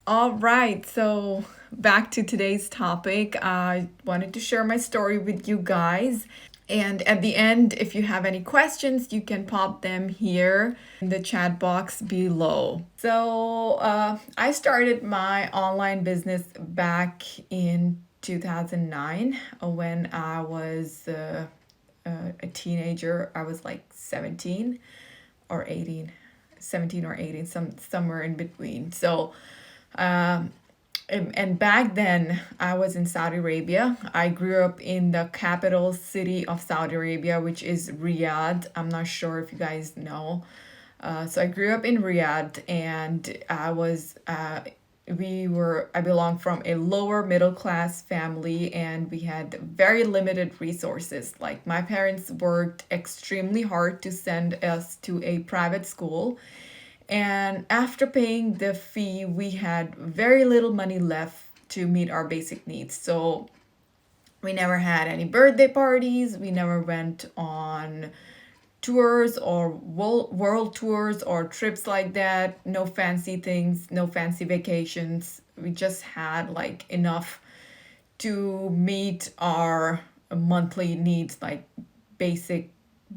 All right, so back to today's topic. I wanted to share my story with you guys. And at the end, if you have any questions, you can pop them here in the chat box below. So, I started my online business back in 2009 when I was a teenager. I was like 17 or 18, 17 or 18, somewhere in between. Um, and back then, I was in Saudi Arabia. I grew up in the capital city of Saudi Arabia, which is Riyadh. I'm not sure if you guys know. So I grew up in Riyadh, and I belong from a lower middle class family, and we had very limited resources. Like, my parents worked extremely hard to send us to a private school, and after paying the fee, we had very little money left to meet our basic needs. So we never had any birthday parties, we never went on tours or world tours or trips like that. No fancy things, no fancy vacations. We just had like enough to meet our monthly needs, like basic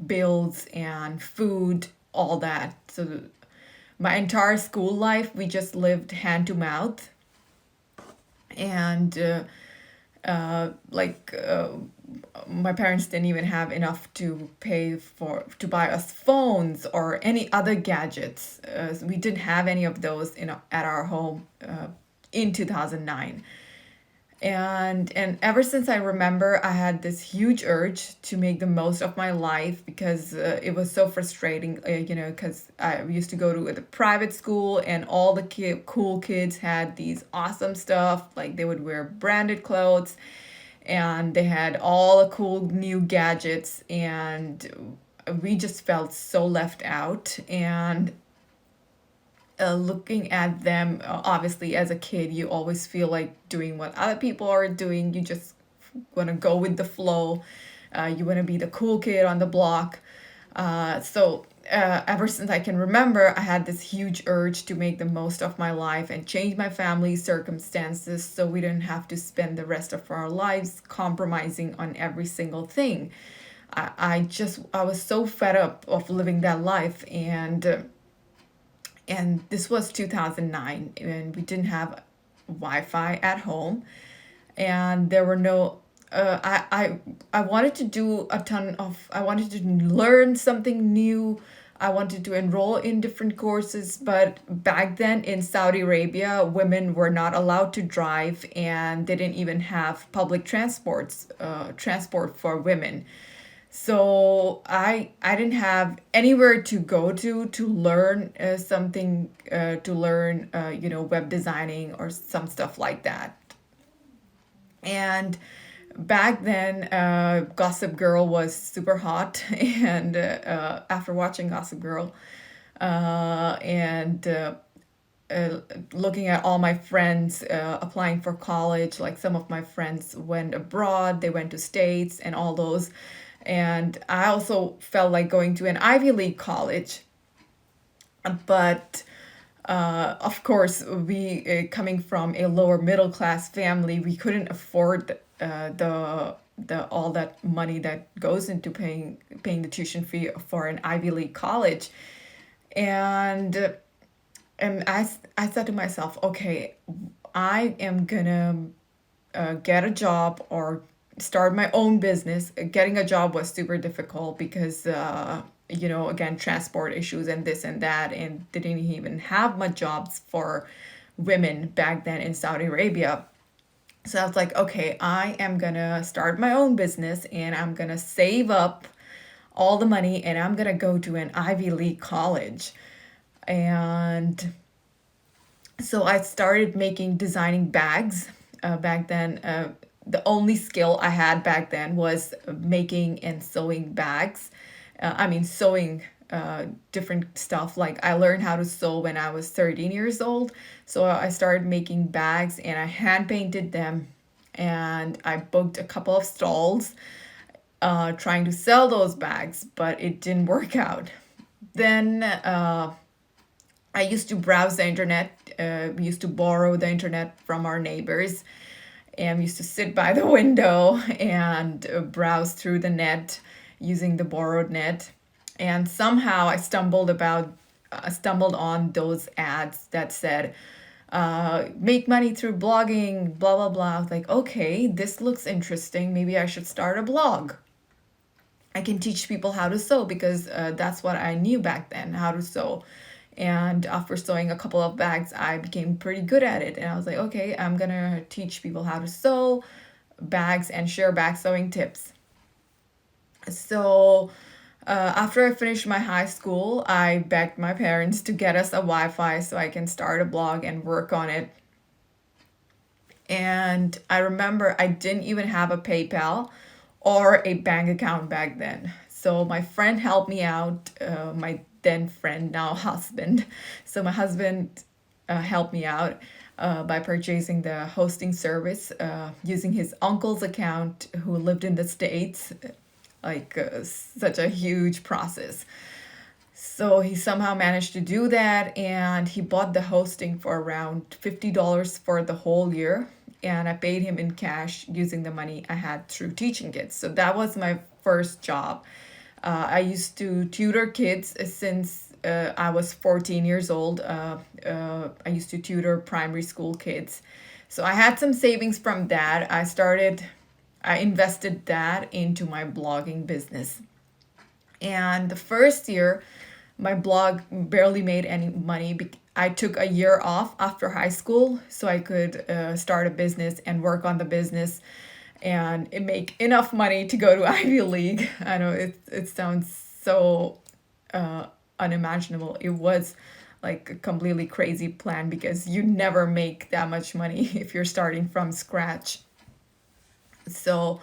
bills and food, all that. So my entire school life, we just lived hand to mouth. And like my parents didn't even have enough to pay for to buy us phones or any other gadgets. We didn't have any of those at our home in 2009. And ever since I remember, I had this huge urge to make the most of my life, because it was so frustrating, because I used to go to a private school, and all the cool kids had these awesome stuff. Like, they would wear branded clothes, and they had all the cool new gadgets, and we just felt so left out. And looking at them, obviously, as a kid, you always feel like doing what other people are doing. You just want to go with the flow. You want to be the cool kid on the block. Ever since I can remember, I had this huge urge to make the most of my life and change my family's circumstances, so we didn't have to spend the rest of our lives compromising on every single thing. I was so fed up of living that life. And this was 2009, and we didn't have Wi-Fi at home, and there were no I wanted to do a ton of I wanted to learn something new. I wanted to enroll in different courses, but back then in Saudi Arabia, women were not allowed to drive, and they didn't even have public transport for women. So I didn't have anywhere to go to learn something, to learn web designing or some stuff like that. And back then, Gossip Girl was super hot. And after watching Gossip Girl, and looking at all my friends applying for college, like, some of my friends went abroad, they went to States and all those. And I also felt like going to an Ivy League college. But of course, we coming from a lower middle class family, we couldn't afford the all that money that goes into paying the tuition fee for an Ivy League college. And I said to myself, okay, I am gonna get a job or start my own business. Getting a job was super difficult because, again, transport issues and this and that, and they didn't even have much jobs for women back then in Saudi Arabia. So I was like, okay, I am gonna start my own business, and I'm gonna save up all the money, and I'm gonna go to an Ivy League college. And so I started designing bags. Back then, the only skill I had back then was making and sewing bags. Sewing different stuff. Like, I learned how to sew when I was 13 years old. So I started making bags, and I hand painted them. And I booked a couple of stalls trying to sell those bags, but it didn't work out. Then I used to browse the internet We used to borrow the internet from our neighbors, and we used to sit by the window and browse through the net using the borrowed net. And somehow I stumbled on those ads that said, make money through blogging, blah blah blah. I was like, okay, this looks interesting. Maybe I should start a blog. I can teach people how to sew because that's what I knew back then, how to sew. And after sewing a couple of bags, I became pretty good at it. And I was like, okay, I'm gonna teach people how to sew bags and share bag sewing tips. So after I finished my high school, I begged my parents to get us a Wi-Fi so I can start a blog and work on it. And I remember I didn't even have a PayPal or a bank account back then. So my friend helped me out, my then friend, now husband. So my husband helped me out by purchasing the hosting service using his uncle's account who lived in the States, like such a huge process. So he somehow managed to do that, and he bought the hosting for around $50 for the whole year. And I paid him in cash using the money I had through teaching kids. So that was my first job. I used to tutor kids since I was 14 years old. I used to tutor primary school kids. So I had some savings from that. I invested that into my blogging business. And the first year, my blog barely made any money. I took a year off after high school so I could start a business and work on the business and make enough money to go to Ivy League. I know it sounds so unimaginable. It was like a completely crazy plan because you never make that much money if you're starting from scratch. So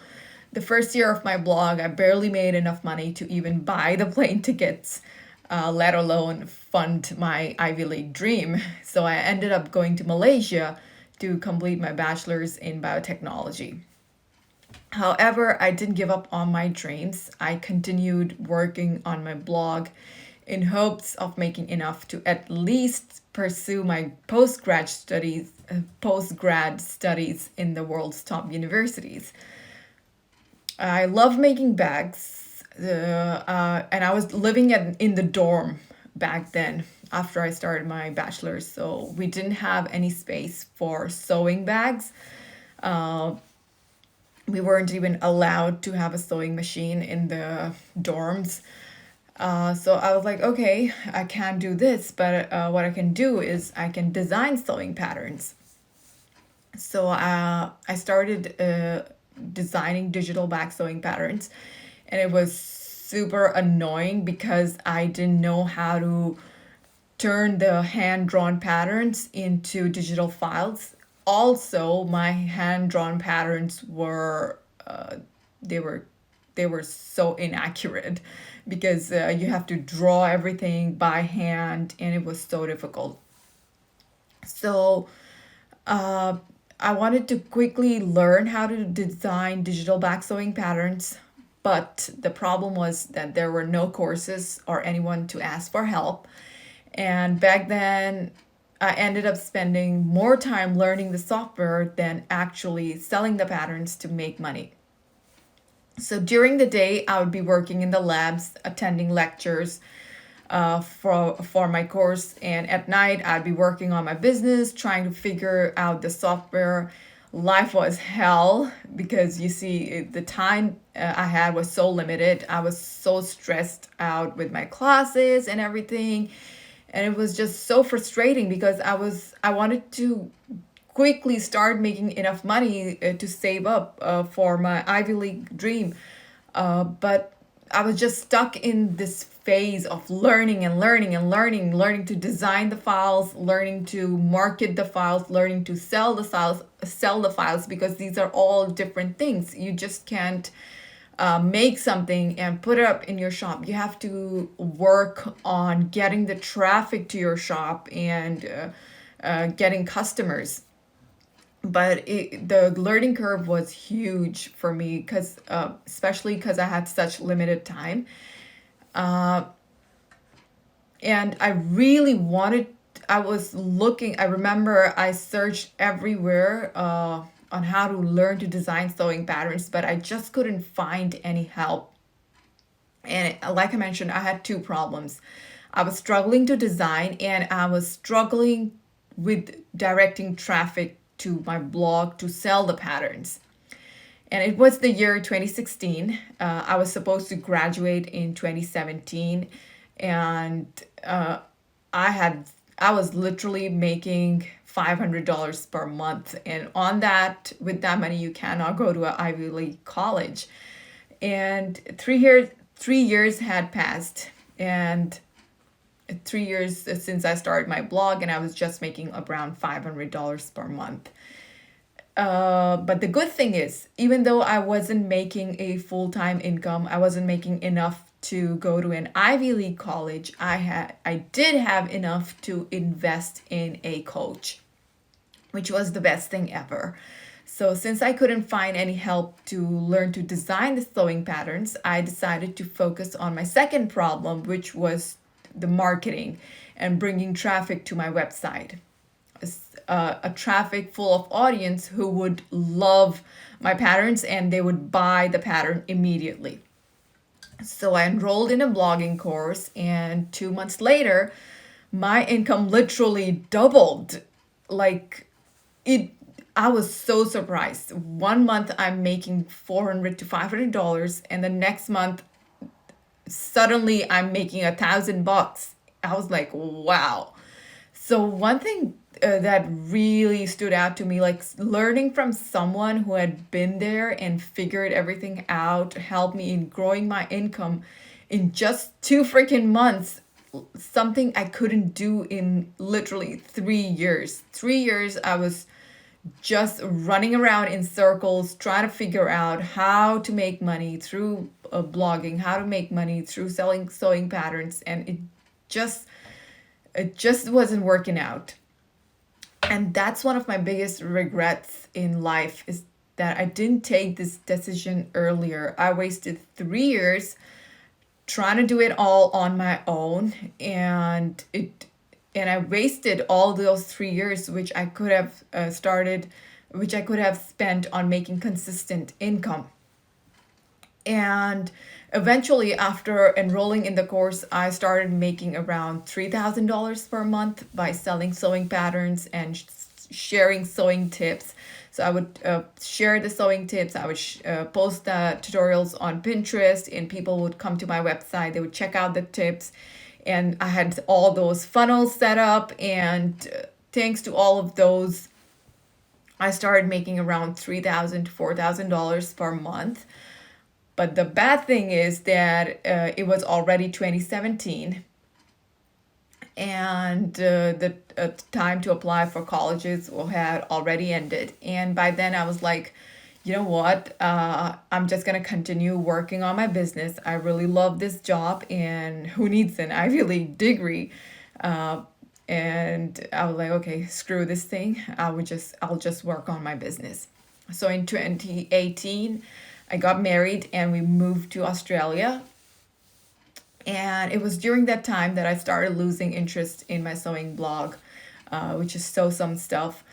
the first year of my blog, I barely made enough money to even buy the plane tickets, let alone fund my Ivy League dream. So I ended up going to Malaysia to complete my bachelor's in biotechnology. However, I didn't give up on my dreams. I continued working on my blog in hopes of making enough to at least pursue my postgrad studies in the world's top universities. I love making bags, and I was living in the dorm back then after I started my bachelor's, so we didn't have any space for sewing bags. We weren't even allowed to have a sewing machine in the dorms. So I was like, okay, I can't do this, but what I can do is I can design sewing patterns. So I started designing digital back sewing patterns, and it was super annoying because I didn't know how to turn the hand drawn patterns into digital files. Also, my hand drawn patterns were they were they were so inaccurate because you have to draw everything by hand, and it was so difficult. So I wanted to quickly learn how to design digital back sewing patterns, but the problem was that there were no courses or anyone to ask for help. And back then, I ended up spending more time learning the software than actually selling the patterns to make money. So during the day, I would be working in the labs, attending lectures for my course, and at night, I'd be working on my business, trying to figure out the software. Life was hell because you see, the time I had was so limited. I was so stressed out with my classes and everything, and it was just so frustrating because I wanted to quickly start making enough money to save up for my Ivy League dream. But I was just stuck in this phase of learning and learning and learning to design the files, learning to market the files, learning to sell the files, because these are all different things. You just can't make something and put it up in your shop. You have to work on getting the traffic to your shop and getting customers. But the learning curve was huge for me because especially because I had such limited time. And I really wanted I was looking, I remember I searched everywhere on how to learn to design sewing patterns, but I just couldn't find any help. And like I mentioned, I had two problems. I was struggling to design, and I was struggling with directing traffic to my blog to sell the patterns. And it was the year 2016. I was supposed to graduate in 2017, and I had I was literally making $500 per month, and on that, with that money, you cannot go to an Ivy League college. And 3 years had passed, and 3 years since I started my blog, and I was just making around $500 per month. But the good thing is, even though I wasn't making a full-time income, I wasn't making enough to go to an Ivy League college, I did have enough to invest in a coach, which was the best thing ever. So since I couldn't find any help to learn to design the sewing patterns, I decided to focus on my second problem, which was the marketing and bringing traffic to my website. A traffic full of audience who would love my patterns and they would buy the pattern immediately. So I enrolled in a blogging course, and 2 months later, my income literally doubled. Like it, I was so surprised. 1 month I'm making $400 to $500, and the next month suddenly I'm making $1,000. I was like, wow. So one thing that really stood out to me, like learning from someone who had been there and figured everything out, helped me in growing my income in just 2 freaking months, something I couldn't do in literally 3 years. 3 years, I was just running around in circles trying to figure out how to make money through blogging, how to make money through selling sewing patterns, and just it just wasn't working out. And that's one of my biggest regrets in life, is that I didn't take this decision earlier. I wasted 3 years trying to do it all on my own, and I wasted all those 3 years, which I could have which I could have spent on making consistent income. And eventually, after enrolling in the course, I started making around $3,000 per month by selling sewing patterns and sharing sewing tips. So I would share the sewing tips. I would post the tutorials on Pinterest, and people would come to my website. They would check out the tips, and I had all those funnels set up. And thanks to all of those, I started making around $3,000 to $4,000 per month. But the bad thing is that it was already 2017, and the time to apply for colleges had already ended. And by then I was like, you know what? I'm just going to continue working on my business. I really love this job, and who needs an Ivy League degree? And I was like, okay, screw this thing. I'll just work on my business. So in 2018, I got married and we moved to Australia. And it was during that time that I started losing interest in my sewing blog, which is Sew Some Stuff.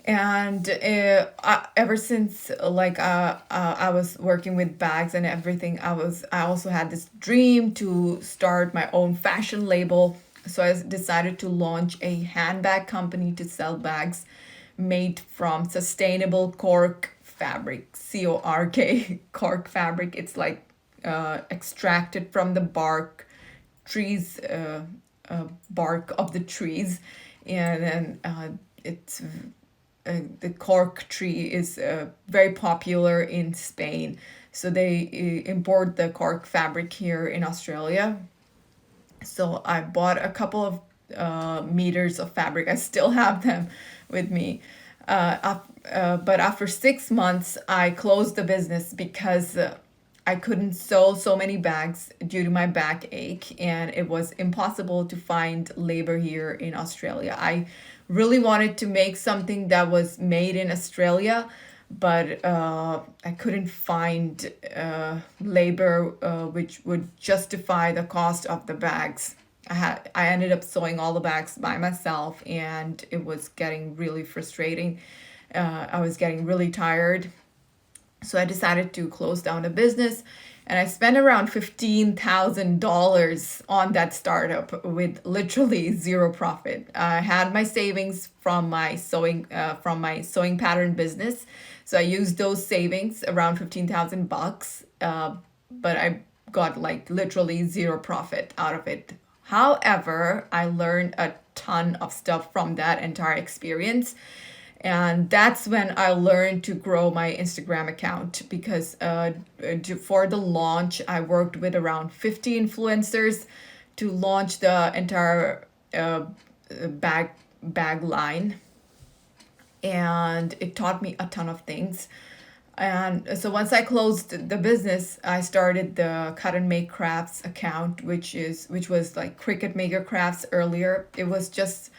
And ever since, like, I was working with bags and everything, I also had this dream to start my own fashion label. So I decided to launch a handbag company to sell bags made from sustainable cork fabric, CORK, cork fabric. It's like extracted from the bark of the trees, and then it's the cork tree is very popular in Spain, so they import the cork fabric here in Australia. So I bought a couple of meters of fabric. I still have them with me. But after 6 months, I closed the business because I couldn't sew so many bags due to my backache, and it was impossible to find labor here in Australia. I really wanted to make something that was made in Australia, but I couldn't find labor which would justify the cost of the bags. I ended up sewing all the bags by myself, and it was getting really frustrating. I was getting really tired, so I decided to close down the business, and I spent around $15,000 on that startup with literally zero profit. I had my savings from my sewing pattern business, so I used those savings, around 15,000 bucks. But I got like literally zero profit out of it. However, I learned a ton of stuff from that entire experience. And that's when I learned to grow my Instagram account, because for the launch, I worked with around 50 influencers to launch the entire bag line, and it taught me a ton of things. And so once I closed the business, I started the Cut and Make Crafts account, which was like Cricut Maker Crafts earlier. It was just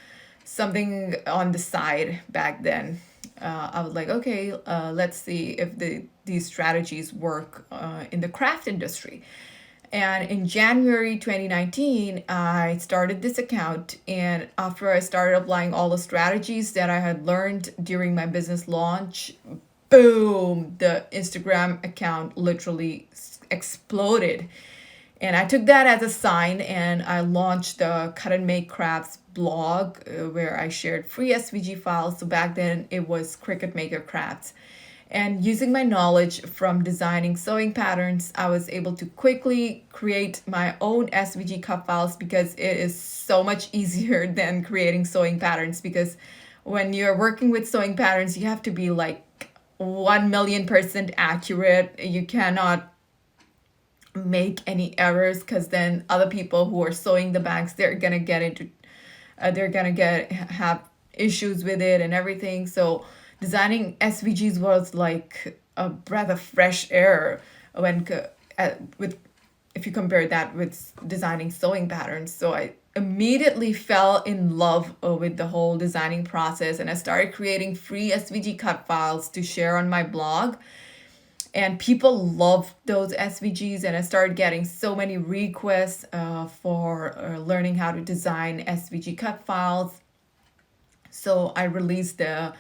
something on the side back then. I was like, okay, let's see if these strategies work in the craft industry. And in January 2019, I started this account. And after I started applying all the strategies that I had learned during my business launch, boom, the Instagram account literally exploded. And I took that as a sign, and I launched the Cut and Make Crafts blog, where I shared free SVG files. So back then it was Cricut Maker Crafts. And using my knowledge from designing sewing patterns, I was able to quickly create my own SVG cut files, because it is so much easier than creating sewing patterns. Because when you're working with sewing patterns, you have to be like 1,000,000% accurate. You cannot make any errors, because then other people who are sewing the bags, they're gonna have issues with it and everything. So designing SVGs was like a breath of fresh air when with if you compare that with designing sewing patterns. So I immediately fell in love with the whole designing process, and I started creating free SVG cut files to share on my blog. And people loved those SVGs, and I started getting so many requests for learning how to design SVG cut files. So I released the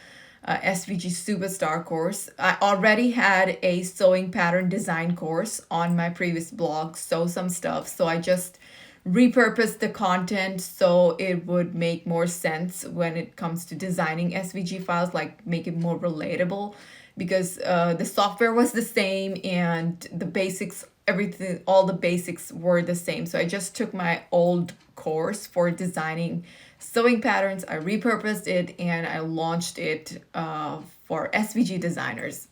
SVG Superstar course. I already had a sewing pattern design course on my previous blog, Sew Some Stuff. So I just repurposed the content so it would make more sense when it comes to designing SVG files, like make it more relatable, because the software was the same, and the basics, everything, all the basics were the same. So I just took my old course for designing sewing patterns, I repurposed it, and I launched it for SVG designers.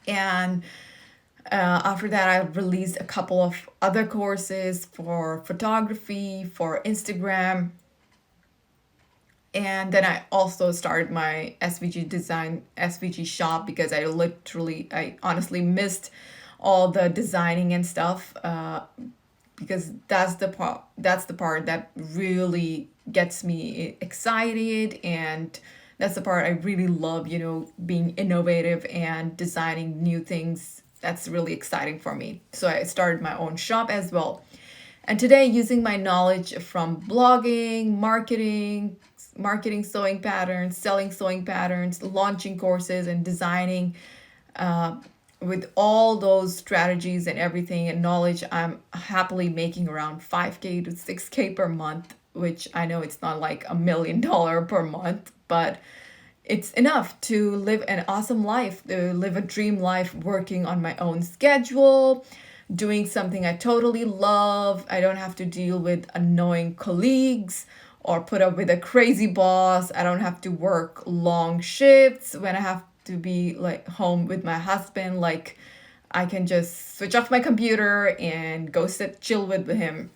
And after that, I released a couple of other courses for photography, for Instagram. And then I also started my SVG shop, because I honestly missed all the designing and stuff, because that's the part that really gets me excited, and that's the part I really love, being innovative and designing new things. That's really exciting for me. So I started my own shop as well. And today, using my knowledge from blogging, marketing sewing patterns, selling sewing patterns, launching courses, and designing, with all those strategies and everything and knowledge, I'm happily making around 5K to 6K per month, which I know it's not like $1 million per month, but it's enough to live an awesome life, to live a dream life, working on my own schedule, doing something I totally love. I don't have to deal with annoying colleagues or put up with a crazy boss. I don't have to work long shifts when I have to be like home with my husband. Like, I can just switch off my computer and go chill with him.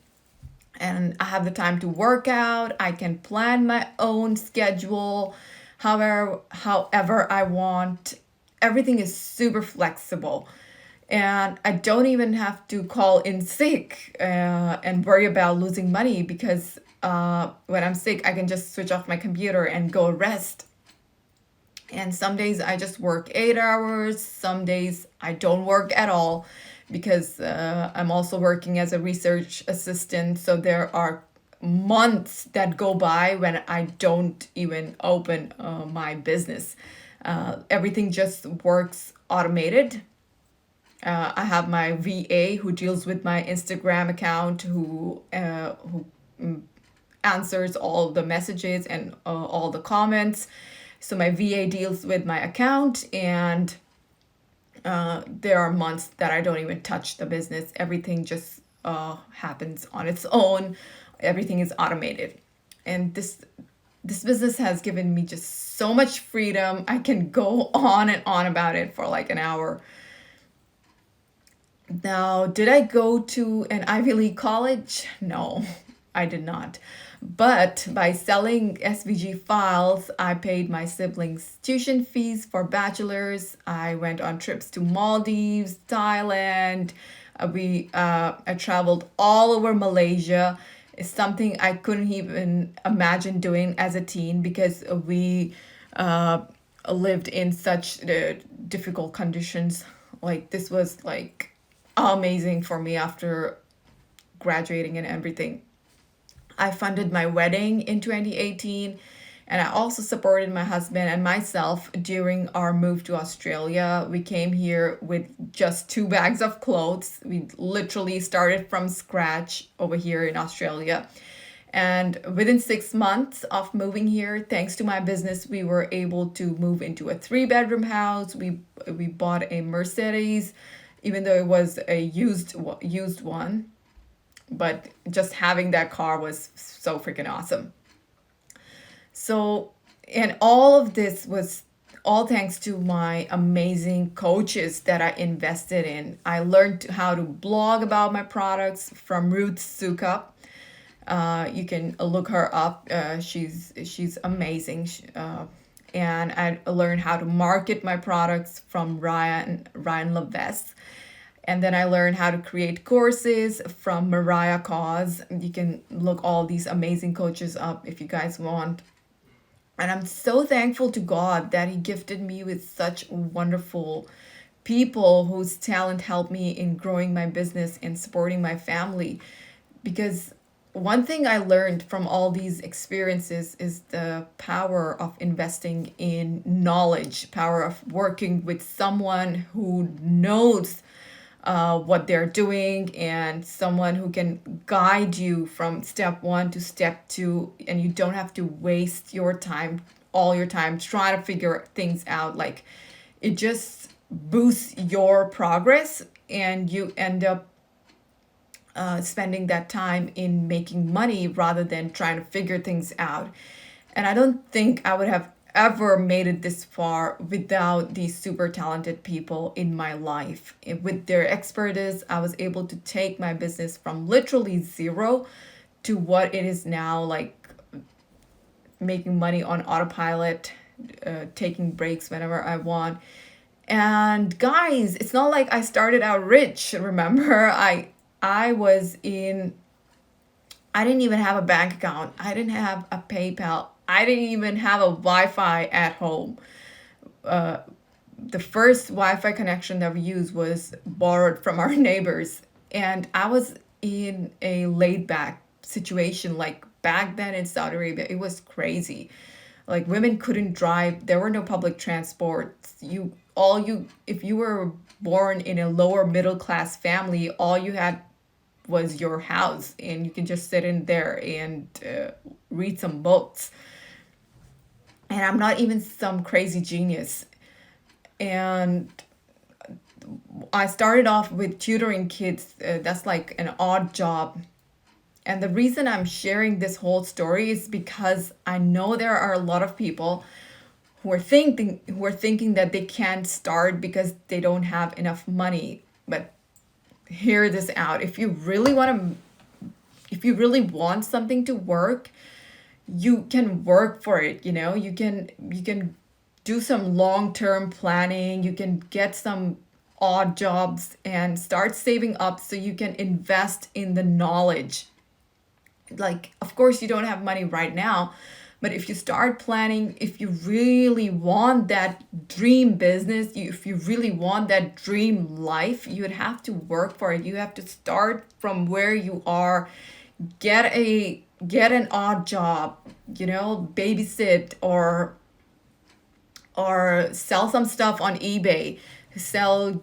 And I have the time to work out. I can plan my own schedule however I want. Everything is super flexible. And I don't even have to call in sick and worry about losing money, because when I'm sick, I can just switch off my computer and go rest. And some days I just work 8 hours. Some days I don't work at all, because I'm also working as a research assistant. So there are months that go by when I don't even open my business. Everything just works automated. I have my VA who deals with my Instagram account, who answers all the messages and all the comments. So my VA deals with my account, and there are months that I don't even touch the business. Everything just happens on its own. Everything is automated, and this business has given me just so much freedom. I can go on and on about it for like an hour. Now, did I go to an Ivy League college? No, I did not. But by selling SVG files, I paid my siblings' tuition fees for bachelor's. I went on trips to Maldives, Thailand. I traveled all over Malaysia. It's something I couldn't even imagine doing as a teen, because we uh, lived in such difficult conditions. Like, this was like amazing for me after graduating and everything. I funded my wedding in 2018, and I also supported my husband and myself during our move to Australia. We came here with just 2 bags of clothes. We literally started from scratch over here in Australia. And within 6 months of moving here, thanks to my business, we were able to move into a 3 bedroom house. We bought a Mercedes, even though it was a used one, but just having that car was so freaking awesome. So, and all of this was all thanks to my amazing coaches that I invested in. I learned how to blog about my products from Ruth Sukup. You can look her up. She's amazing. And I learned how to market my products from Ryan Levesque. And then I learned how to create courses from Mariah Cause. You can look all these amazing coaches up if you guys want. And I'm so thankful to God that He gifted me with such wonderful people whose talent helped me in growing my business and supporting my family. Because one thing I learned from all these experiences is the power of investing in knowledge, power of working with someone who knows what they're doing, and someone who can guide you from step one to step two, and you don't have to waste all your time trying to figure things out. Like, it just boosts your progress, and you end up spending that time in making money rather than trying to figure things out. And I don't think I would have ever made it this far without these super talented people in my life. With their expertise, I was able to take my business from literally zero to what it is now, like making money on autopilot, taking breaks whenever I want. And guys, it's not like I started out rich. Remember, I was in I didn't even have a bank account. I didn't have a PayPal. I didn't even have a Wi-Fi at home. Uh, the first Wi-Fi connection that we used was borrowed from our neighbors, and I was in a laid back situation. Like, back then in Saudi Arabia, it was crazy. Like, women couldn't drive. There were no public transports. If you were born in a lower middle class family, all you had was your house, and you can just sit in there and read some books. And I'm not even some crazy genius. And I started off with tutoring kids. That's like an odd job. And the reason I'm sharing this whole story is because I know there are a lot of people who are thinking that they can't start because they don't have enough money. But hear this out. If you really want something to work, you can work for it. You can do some long-term planning. You can get some odd jobs and start saving up so you can invest in the knowledge. Like, of course, you don't have money right now, But if you start planning, if you really want that dream business, if you really want that dream life, you would have to work for it. You have to start from where you are, get an odd job, babysit, or sell some stuff on eBay, sell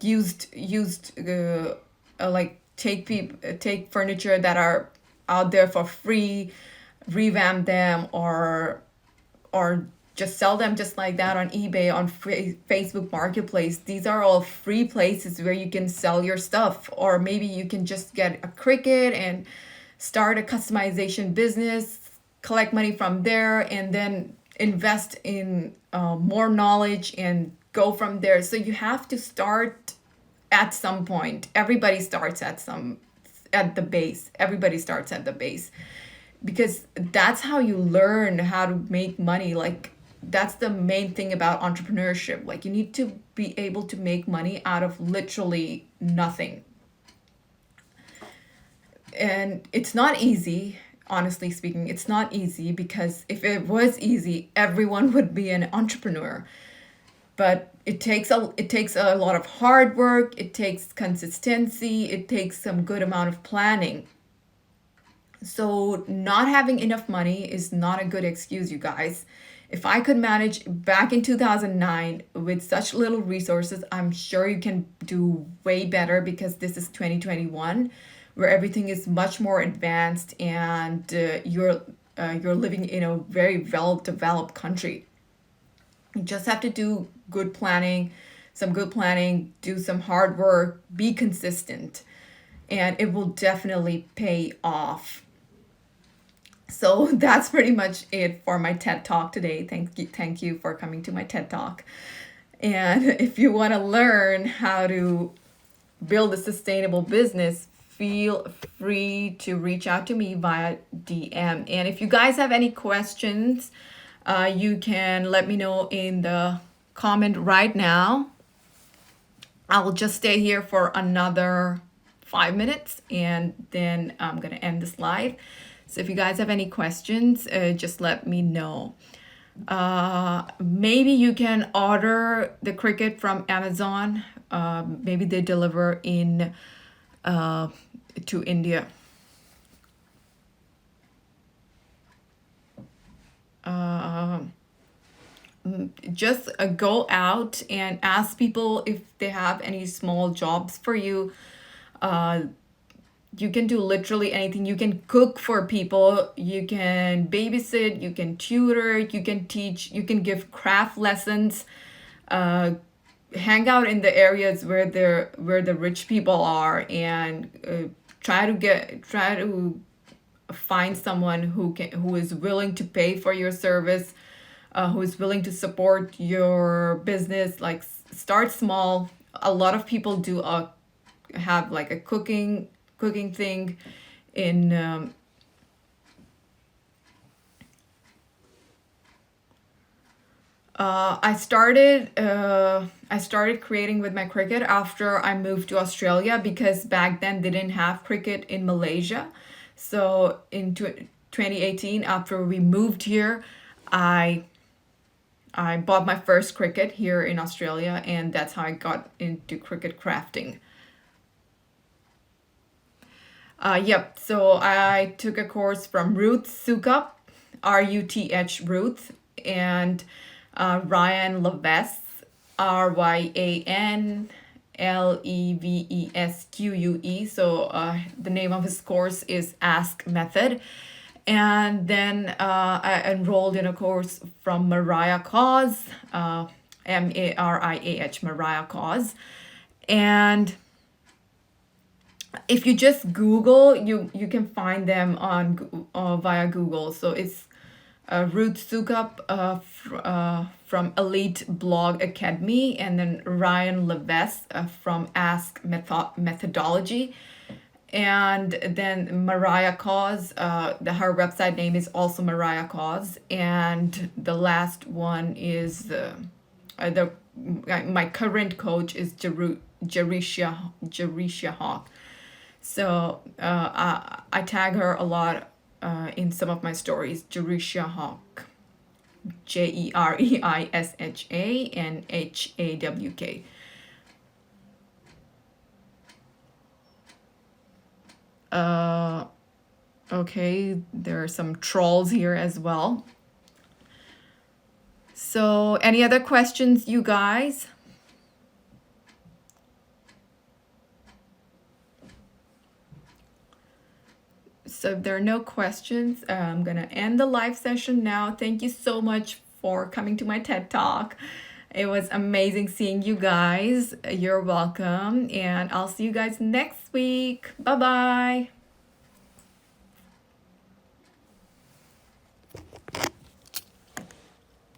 like take furniture that are out there for free, revamp them, or just sell them just like that on eBay, on Facebook Marketplace. These are all free places where you can sell your stuff. Or maybe you can just get a Cricut and start a customization business, collect money from there, and then invest in more knowledge and go from there. So you have to start at some point. Everybody starts at the base. Everybody starts at the base, because that's how you learn how to make money. Like, that's the main thing about entrepreneurship. Like, you need to be able to make money out of literally nothing. And it's not easy. Honestly speaking, it's not easy, because if it was easy, everyone would be an entrepreneur. But it takes a lot of hard work, it takes consistency, it takes some good amount of planning. So not having enough money is not a good excuse, you guys. If I could manage back in 2009 with such little resources, I'm sure you can do way better, because this is 2021, where everything is much more advanced, and you're living in a very well developed country. You just have to do some good planning, do some hard work, be consistent, and it will definitely pay off. So that's pretty much it for my TED Talk today. Thank you for coming to my TED Talk. And if you want to learn how to build a sustainable business, feel free to reach out to me via DM. And if you guys have any questions, you can let me know in the comment right now. I will just stay here for another 5 minutes, and then I'm going to end this live. So if you guys have any questions, just let me know. Maybe you can order the Cricut from Amazon. Maybe they deliver in to India. Just go out and ask people if they have any small jobs for you. You can do literally anything. You can cook for people, you can babysit, you can tutor, you can teach, you can give craft lessons. Hang out in the areas where the rich people are, and try to find someone who is willing to pay for your service, who is willing to support your business. Like, start small. A lot of people do have like a cooking thing in I started creating with my Cricut after I moved to Australia, because back then they didn't have Cricut in Malaysia. So in 2018, after we moved here, I bought my first Cricut here in Australia, and that's how I got into Cricut crafting. Yep, so I took a course from Ruth Soukup, Ruth Ruth, and Ryan Levesque, RyanLevesque. So the name of his course is Ask Method. And then I enrolled in a course from Mariah Cause, Mariah, Mariah Cause. And if you just Google, you can find them on via Google. So it's Ruth Soukup from Elite Blog Academy, and then Ryan Levesque from Ask Methodology, and then Mariah Cause. Her website name is also Mariah Cause, and the last one is my current coach is Jerisha Hawk. So I tag her a lot in some of my stories, Jerisha Hawk. JEREISHANHAWK. Uh, okay, there are some trolls here as well. So, any other questions, you guys? So, if there are no questions, I'm going to end the live session now. Thank you so much for coming to my TED Talk. It was amazing seeing you guys. You're welcome. And I'll see you guys next week. Bye bye.